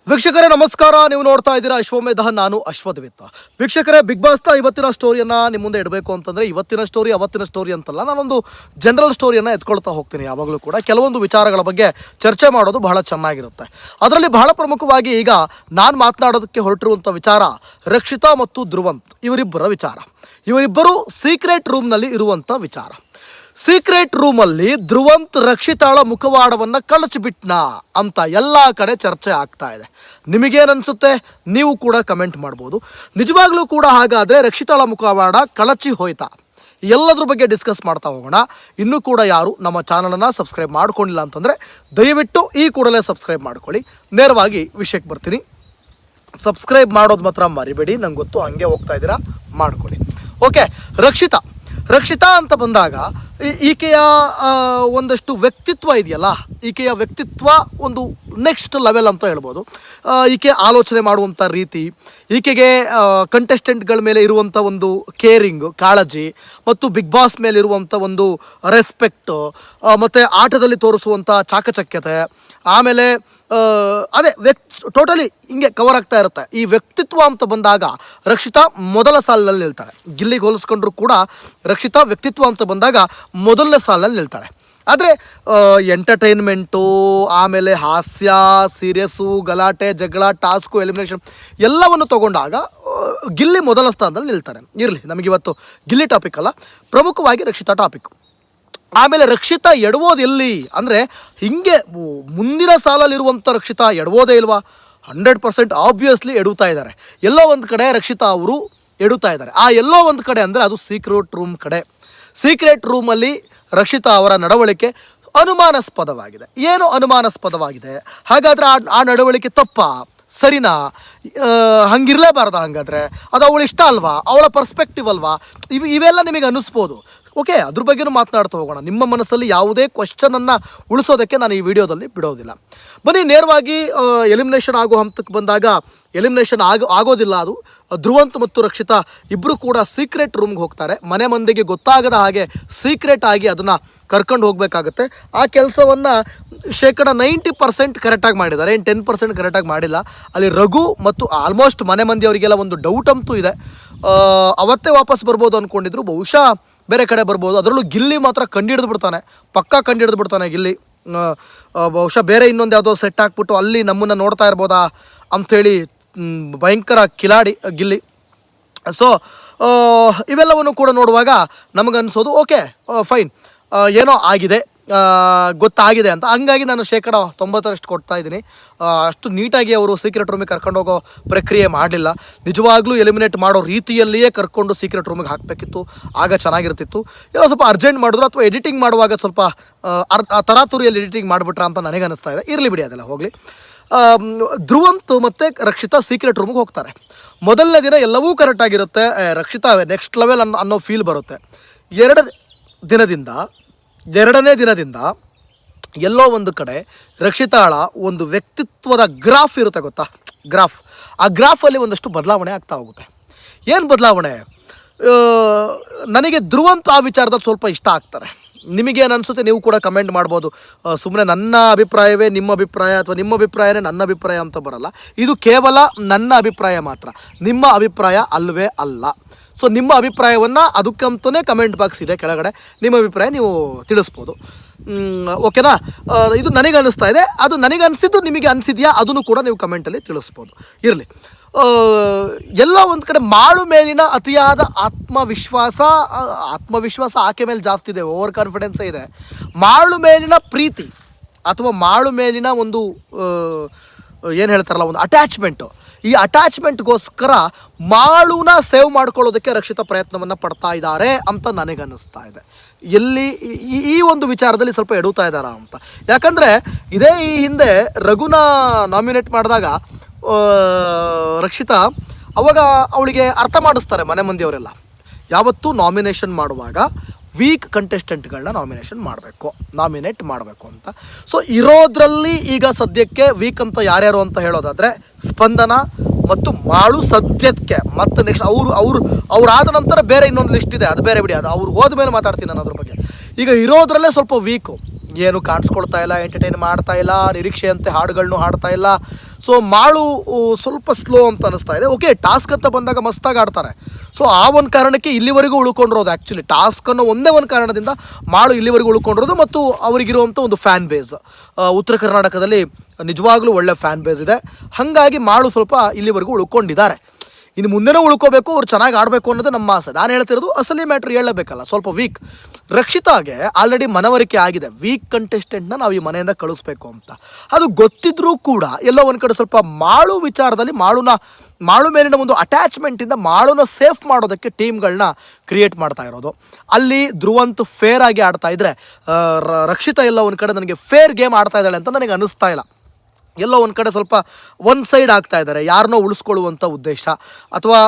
ವೀಕ್ಷಕರೇ ನಮಸ್ಕಾರ. ನೀವು ನೋಡ್ತಾ ಇದ್ದೀರಾ ಅಶ್ವಮೇಧ, ನಾನು ಅಶ್ವದ್ವಿತ್. ವೀಕ್ಷಕರೇ, ಬಿಗ್ ಬಾಸ್ನ ಇವತ್ತಿನ ಸ್ಟೋರಿಯನ್ನು ನಿಮ್ಮ ಮುಂದೆ ಇಡಬೇಕು ಅಂತಂದರೆ ಇವತ್ತಿನ ಸ್ಟೋರಿ ಅವತ್ತಿನ ಸ್ಟೋರಿ ಅಂತಲ್ಲ, ನಾನೊಂದು ಜನರಲ್ ಸ್ಟೋರಿಯನ್ನು ಎತ್ಕೊಳ್ತಾ ಹೋಗ್ತೀನಿ. ಯಾವಾಗಲೂ ಕೂಡ ಕೆಲವೊಂದು ವಿಚಾರಗಳ ಬಗ್ಗೆ ಚರ್ಚೆ ಮಾಡೋದು ಬಹಳ ಚೆನ್ನಾಗಿರುತ್ತೆ. ಅದರಲ್ಲಿ ಬಹಳ ಪ್ರಮುಖವಾಗಿ ಈಗ ನಾನು ಮಾತನಾಡೋದಕ್ಕೆ ಹೊರಟಿರುವಂಥ ವಿಚಾರ ರಕ್ಷಿತಾ ಮತ್ತು ಧ್ರುವಂತ್ ಇವರಿಬ್ಬರ ವಿಚಾರ. ಇವರಿಬ್ಬರು ಸೀಕ್ರೆಟ್ ರೂಮ್ನಲ್ಲಿ ಇರುವಂಥ ವಿಚಾರ. ಸೀಕ್ರೆಟ್ ರೂಮಲ್ಲಿ ಧ್ರುವಂತ್ ರಕ್ಷಿತಾಳ ಮುಖವಾಡವನ್ನು ಕಳಚಿಬಿಟ್ನಾ ಅಂತ ಎಲ್ಲ ಕಡೆ ಚರ್ಚೆ ಆಗ್ತಾ ಇದೆ. ನಿಮಗೇನನ್ಸುತ್ತೆ? ನೀವು ಕೂಡ ಕಮೆಂಟ್ ಮಾಡ್ಬೋದು. ನಿಜವಾಗ್ಲೂ ಕೂಡ ಹಾಗಾದರೆ ರಕ್ಷಿತಾಳ ಮುಖವಾಡ ಕಳಚಿ ಹೋಯ್ತಾ? ಎಲ್ಲದ್ರ ಬಗ್ಗೆ ಡಿಸ್ಕಸ್ ಮಾಡ್ತಾ ಹೋಗೋಣ. ಇನ್ನೂ ಕೂಡ ಯಾರು ನಮ್ಮ ಚಾನಲನ್ನು ಸಬ್ಸ್ಕ್ರೈಬ್ ಮಾಡ್ಕೊಂಡಿಲ್ಲ ಅಂತಂದರೆ ದಯವಿಟ್ಟು ಈ ಕೂಡಲೇ ಸಬ್ಸ್ಕ್ರೈಬ್ ಮಾಡ್ಕೊಳ್ಳಿ. ನೇರವಾಗಿ ವಿಷಯಕ್ಕೆ ಬರ್ತೀನಿ. ಸಬ್ಸ್ಕ್ರೈಬ್ ಮಾಡೋದು ಮಾತ್ರ ಮರಿಬೇಡಿ, ನಂಗೆ ಗೊತ್ತು ಹಂಗೆ ಹೋಗ್ತಾ ಇದ್ದೀರಾ, ಮಾಡ್ಕೊಳ್ಳಿ. ಓಕೆ, ರಕ್ಷಿತಾ ಅಂತ ಬಂದಾಗ ಈಕೆಯ ಒಂದಷ್ಟು ವ್ಯಕ್ತಿತ್ವ ಇದೆಯಲ್ಲ, ಈಕೆಯ ವ್ಯಕ್ತಿತ್ವ ಒಂದು ನೆಕ್ಸ್ಟ್ ಲೆವೆಲ್ ಅಂತ ಹೇಳ್ಬೋದು. ಈಕೆ ಆಲೋಚನೆ ಮಾಡುವಂಥ ರೀತಿ, ಈಕೆಗೆ ಕಂಟೆಸ್ಟೆಂಟ್ಗಳ ಮೇಲೆ ಇರುವಂಥ ಒಂದು ಕೇರಿಂಗ್, ಕಾಳಜಿ, ಮತ್ತು ಬಿಗ್ ಬಾಸ್ ಮೇಲಿರುವಂಥ ಒಂದು ರೆಸ್ಪೆಕ್ಟು, ಮತ್ತು ಆಟದಲ್ಲಿ ತೋರಿಸುವಂಥ ಚಾಕಚಕ್ಯತೆ, ಆಮೇಲೆ ಅದೇ ಟೋಟಲಿ ಹಿಂಗೆ ಕವರ್ ಆಗ್ತಾ ಇರುತ್ತೆ. ಈ ವ್ಯಕ್ತಿತ್ವ ಅಂತ ಬಂದಾಗ ರಕ್ಷಿತಾ ಮೊದಲ ಸಾಲಿನಲ್ಲಿ ನಿಲ್ತಾಳೆ. ಗಿಲ್ಲಿಗೆ ಹೋಲಿಸ್ಕೊಂಡ್ರೂ ಕೂಡ ರಕ್ಷಿತಾ ವ್ಯಕ್ತಿತ್ವ ಅಂತ ಬಂದಾಗ ಮೊದಲನೇ ಸಾಲಿನಲ್ಲಿ ನಿಲ್ತಾಳೆ. ಆದರೆ ಎಂಟರ್ಟೈನ್ಮೆಂಟು, ಆಮೇಲೆ ಹಾಸ್ಯ, ಸೀರಿಯಸ್ಸು, ಗಲಾಟೆ, ಜಗಳ, ಟಾಸ್ಕು, ಎಲಿಮಿನೇಷನ್ ಎಲ್ಲವನ್ನು ತಗೊಂಡಾಗ ಗಿಲ್ಲಿ ಮೊದಲ ಸ್ಥಾನದಲ್ಲಿ ನಿಲ್ತಾರೆ. ಇರಲಿ, ನಮಗಿವತ್ತು ಗಿಲ್ಲಿ ಟಾಪಿಕ್ ಅಲ್ಲ, ಪ್ರಮುಖವಾಗಿ ರಕ್ಷಿತಾ ಟಾಪಿಕ್. ಆಮೇಲೆ ರಕ್ಷಿತಾ ಎಡವೋದು ಎಲ್ಲಿ ಅಂದರೆ, ಹಿಂಗೆ ಮುಂದಿನ ಸಾಲಲ್ಲಿರುವಂಥ ರಕ್ಷಿತಾ ಎಡವೋದೇ ಇಲ್ವಾ? 100% ಆಬ್ವಿಯಸ್ಲಿ ಎಡುತ್ತಾ ಇದ್ದಾರೆ. ಎಲ್ಲೋ ಒಂದು ಕಡೆ ರಕ್ಷಿತಾ ಅವರು ಎಡುತ್ತಾ ಇದ್ದಾರೆ. ಆ ಎಲ್ಲೋ ಒಂದು ಕಡೆ ಅಂದರೆ ಅದು ಸೀಕ್ರೆಟ್ ರೂಮ್ ಕಡೆ. ಸೀಕ್ರೆಟ್ ರೂಮಲ್ಲಿ ರಕ್ಷಿತಾ ಅವರ ನಡವಳಿಕೆ ಅನುಮಾನಾಸ್ಪದವಾಗಿದೆ. ಏನು ಅನುಮಾನಾಸ್ಪದವಾಗಿದೆ? ಹಾಗಾದರೆ ಆ ನಡವಳಿಕೆ ತಪ್ಪಾ, ಸರಿನಾ? ಹಂಗಿರಲೇಬಾರ್ದ? ಹಾಗಾದರೆ ಅದು ಅವಳು ಇಷ್ಟ ಅಲ್ವಾ, ಅವಳ ಪರ್ಸ್ಪೆಕ್ಟಿವ್ ಅಲ್ವಾ? ಇವೆಲ್ಲ ನಿಮಗೆ ಅನ್ನಿಸ್ಬೋದು. ಓಕೆ, ಅದ್ರ ಬಗ್ಗೆನೂ ಮಾತನಾಡ್ತಾ ಹೋಗೋಣ. ನಿಮ್ಮ ಮನಸ್ಸಲ್ಲಿ ಯಾವುದೇ ಕ್ವಶನನ್ನು ಉಳಿಸೋದಕ್ಕೆ ನಾನು ಈ ವಿಡಿಯೋದಲ್ಲಿ ಬಿಡೋದಿಲ್ಲ. ಬನ್ನಿ ನೇರವಾಗಿ ಎಲಿಮಿನೇಷನ್ ಆಗೋ ಹಂತಕ್ಕೆ ಬಂದಾಗ, ಎಲಿಮಿನೇಷನ್ ಆಗೋದಿಲ್ಲ. ಅದು ಧ್ರುವಂತ್ ಮತ್ತು ರಕ್ಷಿತಾ ಇಬ್ಬರು ಕೂಡ ಸೀಕ್ರೆಟ್ ರೂಮ್ಗೆ ಹೋಗ್ತಾರೆ. ಮನೆ ಮಂದಿಗೆ ಗೊತ್ತಾಗದ ಹಾಗೆ ಸೀಕ್ರೆಟ್ ಆಗಿ ಅದನ್ನು ಕರ್ಕೊಂಡು ಹೋಗಬೇಕಾಗುತ್ತೆ. ಆ ಕೆಲಸವನ್ನು 90% ಕರೆಕ್ಟಾಗಿ ಮಾಡಿದ್ದಾರೆ, 10% ಕರೆಕ್ಟಾಗಿ ಮಾಡಿಲ್ಲ. ಅಲ್ಲಿ ರಘು ಮತ್ತು ಆಲ್ಮೋಸ್ಟ್ ಮನೆ ಮಂದಿಯವರಿಗೆಲ್ಲ ಒಂದು ಡೌಟ್ ಅಂತೂ ಇದೆ. ಅವತ್ತೇ ವಾಪಸ್ ಬರ್ಬೋದು ಅಂದ್ಕೊಂಡಿದ್ರು, ಬಹುಶಃ ಬೇರೆ ಕಡೆ ಬರ್ಬೋದು. ಅದರಲ್ಲೂ ಗಿಲ್ಲಿ ಮಾತ್ರ ಕಂಡಿಡಿದು ಬಿಡ್ತಾನೆ, ಪಕ್ಕಾ ಕಂಡಿಡಿದು ಬಿಡ್ತಾನೆ ಗಿಲ್ಲಿ. ಬಹುಶಃ ಬೇರೆ ಇನ್ನೊಂದು ಯಾವುದೋ ಸೆಟ್ ಹಾಕ್ಬಿಟ್ಟು ಅಲ್ಲಿ ನಮ್ಮನ್ನು ನೋಡ್ತಾ ಇರ್ಬೋದಾ ಅಂಥೇಳಿ ಭಯಂಕರ ಕಿಲಾಡಿ ಗಿಲ್ಲಿ. ಸೊ ಇವೆಲ್ಲವನ್ನು ಕೂಡ ನೋಡುವಾಗ ನಮಗನ್ನಿಸೋದು ಓಕೆ ಫೈನ್, ಏನೋ ಆಗಿದೆ, ಗೊತ್ತಾಗಿದೆ ಅಂತ. ಹಂಗಾಗಿ ನಾನು 90% ಕೊಡ್ತಾ ಇದ್ದೀನಿ. ಅಷ್ಟು ನೀಟಾಗಿ ಅವರು ಸೀಕ್ರೆಟ್ ರೂಮಿಗೆ ಕರ್ಕೊಂಡು ಹೋಗೋ ಪ್ರಕ್ರಿಯೆ ಮಾಡಲಿಲ್ಲ. ನಿಜವಾಗ್ಲೂ ಎಲಿಮಿನೇಟ್ ಮಾಡೋ ರೀತಿಯಲ್ಲಿಯೇ ಕರ್ಕೊಂಡು ಸೀಕ್ರೆಟ್ ರೂಮಿಗೆ ಹಾಕಬೇಕಿತ್ತು, ಆಗ ಚೆನ್ನಾಗಿರ್ತಿತ್ತು. ಏನೋ ಸ್ವಲ್ಪ ಅರ್ಜೆಂಟ್ ಮಾಡಿದ್ರು, ಅಥವಾ ಎಡಿಟಿಂಗ್ ಮಾಡುವಾಗ ಸ್ವಲ್ಪ ತರಾತುರಿಯಲ್ಲಿ ಎಡಿಟಿಂಗ್ ಮಾಡಿಬಿಟ್ರ ಅಂತ ನನಗೆ ಅನ್ನಿಸ್ತಾ ಇದೆ. ಇರಲಿ ಬಿಡಿ, ಅದೆಲ್ಲ ಹೋಗಲಿ. ಧ್ರುವಂತ್ ಮತ್ತು ರಕ್ಷಿತಾ ಸೀಕ್ರೆಟ್ ರೂಮಿಗೆ ಹೋಗ್ತಾರೆ. ಮೊದಲನೇ ದಿನ ಎಲ್ಲವೂ ಕರೆಕ್ಟಾಗಿರುತ್ತೆ, ರಕ್ಷಿತಾ ನೆಕ್ಸ್ಟ್ ಲೆವೆಲ್ ಅನ್ನೋ ಫೀಲ್ ಬರುತ್ತೆ. ಎರಡನೇ ದಿನದಿಂದ ಎಲ್ಲೋ ಒಂದು ಕಡೆ ರಕ್ಷಿತಾಳ ಒಂದು ವ್ಯಕ್ತಿತ್ವದ ಗ್ರಾಫ್ ಇರುತ್ತೆ, ಗೊತ್ತಾ? ಆ ಗ್ರಾಫಲ್ಲಿ ಒಂದಷ್ಟು ಬದಲಾವಣೆ ಆಗ್ತಾ ಹೋಗುತ್ತೆ. ಏನು ಬದಲಾವಣೆ? ನನಗೆ ಧ್ರುವಂತ್ ಆ ವಿಚಾರದಲ್ಲಿ ಸ್ವಲ್ಪ ಇಷ್ಟ ಆಗ್ತಾರೆ. ನಿಮಗೇನು ಅನಿಸುತ್ತೆ? ನೀವು ಕೂಡ ಕಮೆಂಟ್ ಮಾಡ್ಬೋದು. ಸುಮ್ಮನೆ ನನ್ನ ಅಭಿಪ್ರಾಯವೇ ನಿಮ್ಮ ಅಭಿಪ್ರಾಯ, ಅಥವಾ ನಿಮ್ಮ ಅಭಿಪ್ರಾಯನೇ ನನ್ನ ಅಭಿಪ್ರಾಯ ಅಂತ ಬರಲ್ಲ. ಇದು ಕೇವಲ ನನ್ನ ಅಭಿಪ್ರಾಯ ಮಾತ್ರ, ನಿಮ್ಮ ಅಭಿಪ್ರಾಯ ಅಲ್ಲವೇ ಅಲ್ಲ. ಸೊ ನಿಮ್ಮ ಅಭಿಪ್ರಾಯವನ್ನು ಅದಕ್ಕಂತಲೇ ಕಮೆಂಟ್ ಬಾಕ್ಸ್ ಇದೆ ಕೆಳಗಡೆ, ನಿಮ್ಮ ಅಭಿಪ್ರಾಯ ನೀವು ತಿಳಿಸ್ಬೋದು. ಓಕೆನಾ? ಇದು ನನಗೆ ಅನ್ನಿಸ್ತಾ ಇದೆ, ಅದು ನನಗೆ ಅನಿಸಿದ್ದು ನಿಮಗೆ ಅನಿಸಿದೆಯಾ ಅದನ್ನು ಕೂಡ ನೀವು ಕಮೆಂಟಲ್ಲಿ ತಿಳಿಸ್ಬೋದು. ಇರಲಿ. ಎಲ್ಲೋ ಒಂದು ಕಡೆ ಮಾಳು ಮೇಲಿನ ಅತಿಯಾದ ಆತ್ಮವಿಶ್ವಾಸ ಆಕೆ ಮೇಲೆ ಜಾಸ್ತಿ ಇದೆ, ಓವರ್ ಕಾನ್ಫಿಡೆನ್ಸೇ ಇದೆ. ಮಾಳು ಮೇಲಿನ ಪ್ರೀತಿ ಅಥವಾ ಮಾಳು ಮೇಲಿನ ಒಂದು ಏನು ಹೇಳ್ತಾರಲ್ಲ, ಒಂದು ಅಟ್ಯಾಚ್ಮೆಂಟು. ಈ ಅಟ್ಯಾಚ್ಮೆಂಟ್ಗೋಸ್ಕರ ಮಾಳುನ ಸೇವ್ ಮಾಡ್ಕೊಳ್ಳೋದಕ್ಕೆ ರಕ್ಷಿತಾ ಪ್ರಯತ್ನವನ್ನು ಪಡ್ತಾ ಇದ್ದಾರೆ ಅಂತ ನನಗನ್ನಿಸ್ತಾ ಇದೆ. ಎಲ್ಲಿ ಈ ಒಂದು ವಿಚಾರದಲ್ಲಿ ಸ್ವಲ್ಪ ಎಡುತ್ತಾ ಇದ್ದಾರ ಅಂತ. ಯಾಕಂದರೆ ಇದೇ ಈ ಹಿಂದೆ ರಘುನ ನಾಮಿನೇಟ್ ಮಾಡಿದಾಗ ರಕ್ಷಿತಾ ಅವಾಗ ಅವಳಿಗೆ ಅರ್ಥ ಮಾಡಿಸ್ತಾರೆ ಮನೆ ಮಂದಿಯವರೆಲ್ಲ, ಯಾವತ್ತೂ ನಾಮಿನೇಷನ್ ಮಾಡುವಾಗ ವೀಕ್ ಕಂಟೆಸ್ಟೆಂಟ್ಗಳನ್ನ ನಾಮಿನೇಟ್ ಮಾಡಬೇಕು ಅಂತ. ಸೊ ಇರೋದ್ರಲ್ಲಿ ಈಗ ಸದ್ಯಕ್ಕೆ ವೀಕ್ ಅಂತ ಯಾರ್ಯಾರು ಅಂತ ಹೇಳೋದಾದರೆ ಸ್ಪಂದನ ಮತ್ತು ಮಾಳು ಸದ್ಯಕ್ಕೆ. ಮತ್ತು ನೆಕ್ಸ್ಟ್ ಅವ್ರಾದ ನಂತರ ಬೇರೆ ಇನ್ನೊಂದು ಲಿಸ್ಟ್ ಇದೆ, ಅದು ಬೇರೆ ಬಿಡಿ, ಅದು ಅವ್ರು ಹೋದ ಮೇಲೆ ಮಾತಾಡ್ತೀನಿ ನಾನು ಅದ್ರ ಬಗ್ಗೆ. ಈಗ ಇರೋದ್ರಲ್ಲೇ ಸ್ವಲ್ಪ ವೀಕು, ಏನು ಕಾಣಿಸ್ಕೊಳ್ತಾ ಇಲ್ಲ, ಎಂಟರ್ಟೈನ್ ಮಾಡ್ತಾ ಇಲ್ಲ, ನಿರೀಕ್ಷೆಯಂತೆ ಹಾಡುಗಳನ್ನೂ ಹಾಡ್ತಾ ಇಲ್ಲ. ಸೊ ಮಾಳು ಸ್ವಲ್ಪ ಸ್ಲೋ ಅಂತ ಅನಿಸ್ತಾ ಇದೆ. ಓಕೆ, ಟಾಸ್ಕ್ ಅಂತ ಬಂದಾಗ ಮಸ್ತಾಗಿ ಆಡ್ತಾರೆ. ಸೊ ಆ ಒಂದು ಕಾರಣಕ್ಕೆ ಇಲ್ಲಿವರೆಗೂ ಉಳ್ಕೊಂಡಿರೋದು. ಆ್ಯಕ್ಚುಲಿ ಟಾಸ್ಕ್ ಅನ್ನೋ ಒಂದೇ ಒಂದು ಕಾರಣದಿಂದ ಮಾಳು ಇಲ್ಲಿವರೆಗೂ ಉಳ್ಕೊಂಡಿರೋದು ಮತ್ತು ಅವರಿಗಿರುವಂಥ ಒಂದು ಫ್ಯಾನ್ ಬೇಸ್ ಉತ್ತರ ಕರ್ನಾಟಕದಲ್ಲಿ ನಿಜವಾಗ್ಲೂ ಒಳ್ಳೆ ಫ್ಯಾನ್ ಬೇಸ್ ಇದೆ. ಹಾಗಾಗಿ ಮಾಳು ಸ್ವಲ್ಪ ಇಲ್ಲಿವರೆಗೂ ಉಳ್ಕೊಂಡಿದ್ದಾರೆ. ಇನ್ನು ಮುಂದೆನೂ ಉಳ್ಕೋಬೇಕು, ಅವ್ರು ಚೆನ್ನಾಗಿ ಆಡಬೇಕು ಅನ್ನೋದು ನಮ್ಮ ಆಸೆ. ನಾನು ಹೇಳ್ತಿರೋದು ಅಸಲಿ ಮ್ಯಾಟ್ರ್ ಹೇಳಬೇಕಲ್ಲ, ಸ್ವಲ್ಪ ವೀಕ್. ರಕ್ಷಿತಾಗೆ ಆಲ್ರೆಡಿ ಮನವರಿಕೆ ಆಗಿದೆ ವೀಕ್ ಕಂಟೆಸ್ಟೆಂಟ್ನ ನಾವು ಈ ಮನೆಯಿಂದ ಕಳಿಸ್ಬೇಕು ಅಂತ. ಅದು ಗೊತ್ತಿದ್ರೂ ಕೂಡ ಎಲ್ಲೋ ಒಂದು ಕಡೆ ಸ್ವಲ್ಪ ಮಾಳು ವಿಚಾರದಲ್ಲಿ ಮಾಳು ಮೇಲಿನ ಒಂದು ಅಟ್ಯಾಚ್ಮೆಂಟಿಂದ ಮಾಳುನ ಸೇಫ್ ಮಾಡೋದಕ್ಕೆ ಟೀಮ್ಗಳನ್ನ ಕ್ರಿಯೇಟ್ ಮಾಡ್ತಾ ಇರೋದು. ಅಲ್ಲಿ ಧ್ರುವಂತ್ ಫೇರ್ ಆಗಿ ಆಡ್ತಾ ಇದ್ರೆ ರಕ್ಷಿತಾ ಎಲ್ಲ ಒಂದು ಕಡೆ ನನಗೆ ಫೇರ್ ಗೇಮ್ ಆಡ್ತಾ ಇದ್ದಾಳೆ ಅಂತ ನನಗೆ ಅನ್ನಿಸ್ತಾ ಇಲ್ಲ. ಎಲ್ಲೋ ಒಂದು ಕಡೆ ಸ್ವಲ್ಪ ಒನ್ ಸೈಡ್ ಆಗ್ತಾ ಇದ್ದಾರೆ, ಯಾರನ್ನೋ ಉಳಿಸ್ಕೊಳ್ಳುವಂಥ ಉದ್ದೇಶ ಅಥವಾ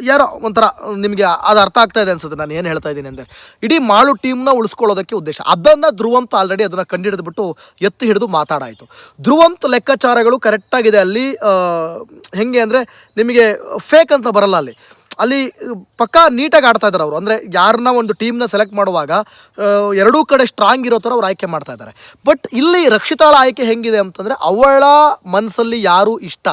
ಯಾರೋ ಒಂಥರ ನಿಮಗೆ ಅದು ಅರ್ಥ ಆಗ್ತಾ ಇದೆ ಅನ್ಸುತ್ತೆ ನಾನು ಏನು ಹೇಳ್ತಾ ಇದ್ದೀನಿ ಅಂದರೆ. ಇಡೀ ಮಾಳು ಟೀಮ್ನ ಉಳಿಸ್ಕೊಳ್ಳೋದಕ್ಕೆ ಉದ್ದೇಶ. ಅದನ್ನು ಧ್ರುವಂತ್ ಆಲ್ರೆಡಿ ಅದನ್ನು ಕಂಡುಹಿಡಿದ್ಬಿಟ್ಟು ಎತ್ತಿ ಹಿಡಿದು ಮಾತಾಡಾಯಿತು. ಧ್ರುವಂತ್ ಲೆಕ್ಕಾಚಾರಗಳು ಕರೆಕ್ಟಾಗಿದೆ ಅಲ್ಲಿ. ಹೆಂಗೆ ಅಂದರೆ ನಿಮಗೆ ಫೇಕ್ ಅಂತ ಬರಲ್ಲ ಅಲ್ಲಿ ಪಕ್ಕಾ ನೀಟಾಗಿ ಆಡ್ತಾ ಇದ್ದಾರೆ ಅವರು. ಅಂದರೆ ಯಾರನ್ನ ಒಂದು ಟೀಮ್ನ ಸೆಲೆಕ್ಟ್ ಮಾಡುವಾಗ ಎರಡೂ ಕಡೆ ಸ್ಟ್ರಾಂಗ್ ಇರೋ ಥರ ಅವ್ರು ಆಯ್ಕೆ ಮಾಡ್ತಾ ಇದ್ದಾರೆ. ಬಟ್ ಇಲ್ಲಿ ರಕ್ಷಿತಾಳ ಆಯ್ಕೆ ಹೆಂಗಿದೆ ಅಂತಂದರೆ ಅವಳ ಮನಸ್ಸಲ್ಲಿ ಯಾರು ಇಷ್ಟ,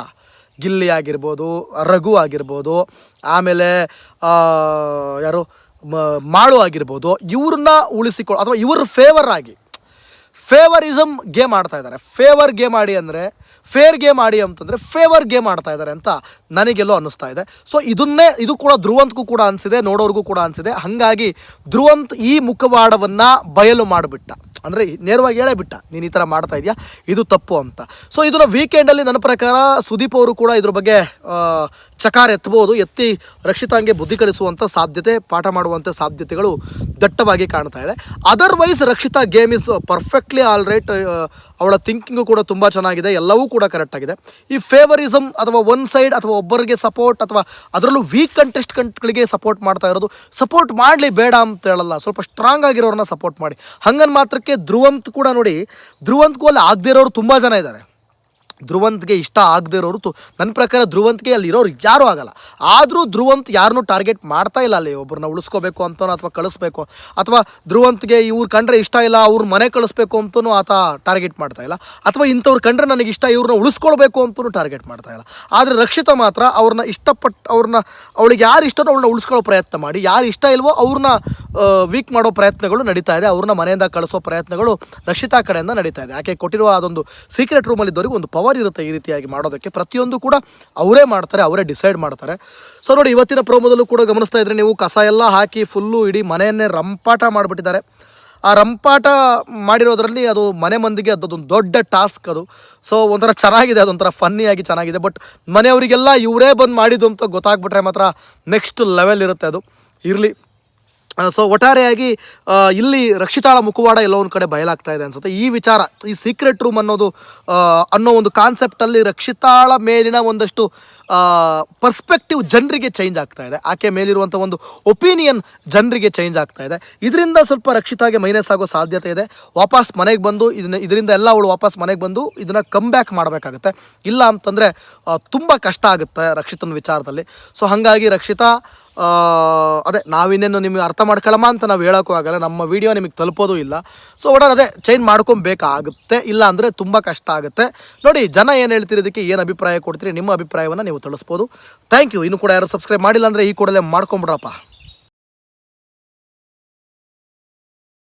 ಗಿಲ್ಲಿ ಆಗಿರ್ಬೋದು, ರಘು ಆಗಿರ್ಬೋದು, ಆಮೇಲೆ ಯಾರು ಮಾಳು ಆಗಿರ್ಬೋದು, ಇವ್ರನ್ನ ಅಥವಾ ಇವ್ರ ಫೇವರಿಸಮ್ ಗೇಮ್ ಆಡ್ತಾ ಇದ್ದಾರೆ. ಫೇವರ್ ಗೇಮ್ ಆಡಿ ಅಂದರೆ ಫೇರ್ ಗೇಮ್ ಆಡಿ ಅಂತಂದರೆ ಫೇವರ್ ಗೇಮ್ ಆಡ್ತಾ ಇದ್ದಾರೆ ಅಂತ ನನಗೆಲ್ಲೋ ಅನ್ನಿಸ್ತಾ ಇದೆ. ಸೊ ಇದು ಕೂಡ ಧ್ರುವಂತ್ಗೂ ಕೂಡ ಅನಿಸಿದೆ, ನೋಡೋರಿಗೂ ಕೂಡ ಅನಿಸಿದೆ. ಹಾಗಾಗಿ ಧ್ರುವಂತ್ ಈ ಮುಖವಾಡವನ್ನು ಬಯಲು ಮಾಡಿಬಿಟ್ಟ. ಅಂದರೆ ನೇರವಾಗಿ ಹೇಳೇ ಬಿಟ್ಟ, ನೀನು ಈ ಥರ ಮಾಡ್ತಾ ಇದೆಯಾ, ಇದು ತಪ್ಪು ಅಂತ. ಸೊ ಇದನ್ನು ವೀಕೆಂಡಲ್ಲಿ ನನ್ನ ಪ್ರಕಾರ ಸುದೀಪ್ ಅವರು ಕೂಡ ಇದ್ರ ಬಗ್ಗೆ ಚಕಾರ ಎತ್ತಿ ರಕ್ಷಿತಾಂಗೆ ಬುದ್ಧಿ ಕಲಿಸುವಂಥ ಸಾಧ್ಯತೆ, ಪಾಠ ಮಾಡುವಂಥ ಸಾಧ್ಯತೆಗಳು ದಟ್ಟವಾಗಿ ಕಾಣ್ತಾ ಇದೆ. Otherwise Rakshita game is perfectly all right. ಅವಳ ಥಿಂಕಿಂಗು ಕೂಡ ತುಂಬ ಚೆನ್ನಾಗಿದೆ, ಎಲ್ಲವೂ ಕೂಡ ಕರೆಕ್ಟಾಗಿದೆ. ಈ ಫೇವರಿಸಮ್ ಅಥವಾ ಒನ್ ಸೈಡ್ ಅಥವಾ ಒಬ್ಬರಿಗೆ ಸಪೋರ್ಟ್ ಅಥವಾ ಅದರಲ್ಲೂ ವೀಕ್ ಕಂಟೆಸ್ಟೆಂಟ್ಗಳಿಗೆ ಸಪೋರ್ಟ್ ಮಾಡ್ತಾ ಇರೋದು, ಸಪೋರ್ಟ್ ಮಾಡಲಿ ಬೇಡ ಅಂತ ಹೇಳಲ್ಲ, ಸ್ವಲ್ಪ ಸ್ಟ್ರಾಂಗ್ ಆಗಿರೋರನ್ನ ಸಪೋರ್ಟ್ ಮಾಡಿ. ಹಂಗನ್ ಮಾತ್ರಕ್ಕೆ ಧ್ರುವಂತ್ ಕೂಡ ನೋಡಿ, ಧ್ರುವಂತ್ಗೂ ಅಲ್ಲಿ ಆಗದೇ ಇರೋರು ತುಂಬ ಜನ ಇದ್ದಾರೆ. ಧ್ರುವಂತ್ಗೆ ಇಷ್ಟ ಆಗದೆ ಇರೋರು ನನ್ನ ಪ್ರಕಾರ ಧ್ರುವಂತ್ಗೆ ಅಲ್ಲಿ ಇರೋರು ಯಾರೂ ಆಗಲ್ಲ. ಆದರೂ ಧ್ರುವಂತ್ ಯಾರನ್ನೂ ಟಾರ್ಗೆಟ್ ಮಾಡ್ತಾ ಇಲ್ಲ. ಅಲ್ಲಿ ಒಬ್ಬರನ್ನ ಉಳಿಸ್ಕೋಬೇಕು ಅಂತನೋ ಅಥವಾ ಕಳಿಸ್ಬೇಕು, ಅಥವಾ ಧ್ರುವಂತ್ಗೆ ಇವ್ರು ಕಂಡ್ರೆ ಇಷ್ಟ ಇಲ್ಲ ಅವ್ರ ಮನೆ ಕಳಿಸ್ಬೇಕು ಅಂತಲೂ ಆತ ಟಾರ್ಗೆಟ್ ಮಾಡ್ತಾ ಇಲ್ಲ, ಅಥವಾ ಇಂಥವ್ರು ಕಂಡ್ರೆ ನನಗೆ ಇಷ್ಟ ಇವ್ರನ್ನ ಉಳಿಸ್ಕೊಳ್ಬೇಕು ಅಂತಲೂ ಟಾರ್ಗೆಟ್ ಮಾಡ್ತಾ ಇಲ್ಲ. ಆದರೆ ರಕ್ಷಿತಾ ಮಾತ್ರ ಅವ್ರನ್ನ ಅವಳಿಗೆ ಯಾರು ಇಷ್ಟನೋ ಅವ್ರನ್ನ ಉಳಿಸ್ಕೊಳ್ಳೋ ಪ್ರಯತ್ನ ಮಾಡಿ, ಯಾರು ಇಷ್ಟ ಇಲ್ವೋ ಅವ್ರನ್ನ ವೀಕ್ ಮಾಡೋ ಪ್ರಯತ್ನಗಳು ನಡೀತಾ ಇದೆ, ಅವ್ರನ್ನ ಮನೆಯಿಂದ ಕಳಿಸೋ ಪ್ರಯತ್ನಗಳು ರಕ್ಷಿತಾ ಕಡೆಯಿಂದ ನಡೀತಾ ಇದೆ. ಯಾಕೆ ಕೊಟ್ಟಿರುವ ಅದೊಂದು ಸೀಕ್ರೆಟ್ ರೂಮಲ್ಲಿದ್ದವರಿಗೆ ಒಂದು ಪವರ್ ಇರುತ್ತೆ ಈ ರೀತಿಯಾಗಿ ಮಾಡೋದಕ್ಕೆ. ಪ್ರತಿಯೊಂದು ಕೂಡ ಅವರೇ ಮಾಡ್ತಾರೆ, ಅವರೇ ಡಿಸೈಡ್ ಮಾಡ್ತಾರೆ. ಸೊ ನೋಡಿ, ಇವತ್ತಿನ ಪ್ರೋಮೋದಲ್ಲೂ ಕೂಡ ಗಮನಿಸ್ತಾ ಇದ್ರೆ ನೀವು, ಕಸ ಎಲ್ಲ ಹಾಕಿ ಫುಲ್ಲು ಇಡೀ ಮನೆಯನ್ನೇ ರಂಪಾಟ ಮಾಡಿಬಿಟ್ಟಿದ್ದಾರೆ. ಆ ರಂಪಾಟ ಮಾಡಿರೋದ್ರಲ್ಲಿ ಅದು ಮನೆ ಮಂದಿಗೆ ಅದೊಂದು ದೊಡ್ಡ ಟಾಸ್ಕ್ ಅದು. ಸೊ ಒಂಥರ ಚೆನ್ನಾಗಿದೆ, ಅದೊಂಥರ ಫನ್ನಿಯಾಗಿ ಚೆನ್ನಾಗಿದೆ. ಬಟ್ ಮನೆಯವರಿಗೆಲ್ಲ ಇವರೇ ಬಂದು ಮಾಡಿದ್ದು ಅಂತ ಗೊತ್ತಾಗ್ಬಿಟ್ರೆ ಮಾತ್ರ ನೆಕ್ಸ್ಟ್ ಲೆವೆಲ್ ಇರುತ್ತೆ ಅದು. ಇರಲಿ. ಸೊ ಒಟ್ಟಾರೆಯಾಗಿ ಇಲ್ಲಿ ರಕ್ಷಿತಾಳ ಮುಖವಾಡ ಎಲ್ಲೋ ಒಂದು ಕಡೆ ಬಯಲಾಗ್ತಾ ಇದೆ ಅನ್ಸುತ್ತೆ. ಈ ವಿಚಾರ, ಈ ಸೀಕ್ರೆಟ್ ರೂಮ್ ಅನ್ನೋ ಒಂದು ಕಾನ್ಸೆಪ್ಟಲ್ಲಿ ರಕ್ಷಿತಾಳ ಮೇಲಿನ ಒಂದಷ್ಟು ಪರ್ಸ್ಪೆಕ್ಟಿವ್ ಜನರಿಗೆ ಚೇಂಜ್ ಆಗ್ತಾ ಇದೆ. ಆಕೆ ಮೇಲಿರುವಂಥ ಒಂದು ಒಪಿನಿಯನ್ ಜನರಿಗೆ ಚೇಂಜ್ ಆಗ್ತಾ ಇದೆ. ಇದರಿಂದ ಸ್ವಲ್ಪ ರಕ್ಷಿತಾಗೆ ಮೈನಸ್ ಆಗೋ ಸಾಧ್ಯತೆ ಇದೆ. ವಾಪಸ್ ಮನೆಗೆ ಬಂದು ಇದರಿಂದ ಎಲ್ಲ ಅವಳು ವಾಪಸ್ ಮನೆಗೆ ಬಂದು ಇದನ್ನು ಕಮ್ ಬ್ಯಾಕ್ ಮಾಡಬೇಕಾಗುತ್ತೆ. ಇಲ್ಲ ಅಂತಂದರೆ ತುಂಬ ಕಷ್ಟ ಆಗುತ್ತೆ ರಕ್ಷಿತನ ವಿಚಾರದಲ್ಲಿ. ಸೊ ಹಾಗಾಗಿ ರಕ್ಷಿತಾ ಅದೇ ನಾವಿನ್ನೇನು ನಿಮಗೆ ಅರ್ಥ ಮಾಡ್ಕೊಳ್ಳಮ್ಮ ಅಂತ ನಾವು ಹೇಳೋಕ್ಕೂ ಆಗಲ್ಲ, ನಮ್ಮ ವಿಡಿಯೋ ನಿಮಗೆ ತಲುಪೋದು ಇಲ್ಲ. ಸೊ ಒಟ್ಟಾರೆ ಅದೇ ಚೇಂಜ್ ಮಾಡ್ಕೊಬೇಕಾಗುತ್ತೆ, ಇಲ್ಲ ಅಂದರೆ ತುಂಬ ಕಷ್ಟ ಆಗುತ್ತೆ. ನೋಡಿ, ಜನ ಏನು ಹೇಳ್ತೀರಿ, ಇದಕ್ಕೆ ಏನು ಅಭಿಪ್ರಾಯ ಕೊಡ್ತೀರಿ, ನಿಮ್ಮ ಅಭಿಪ್ರಾಯವನ್ನು ನೀವು ತಿಳಿಸ್ಬೋದು. Thank you. ಇನ್ನೂ ಕೂಡ ಯಾರು ಸಬ್ಸ್ಕ್ರೈಬ್ ಮಾಡಿಲ್ಲ ಅಂದರೆ ಈ ಕೂಡಲೇ ಮಾಡ್ಕೊಂಬಿಡ್ರಪ್ಪ.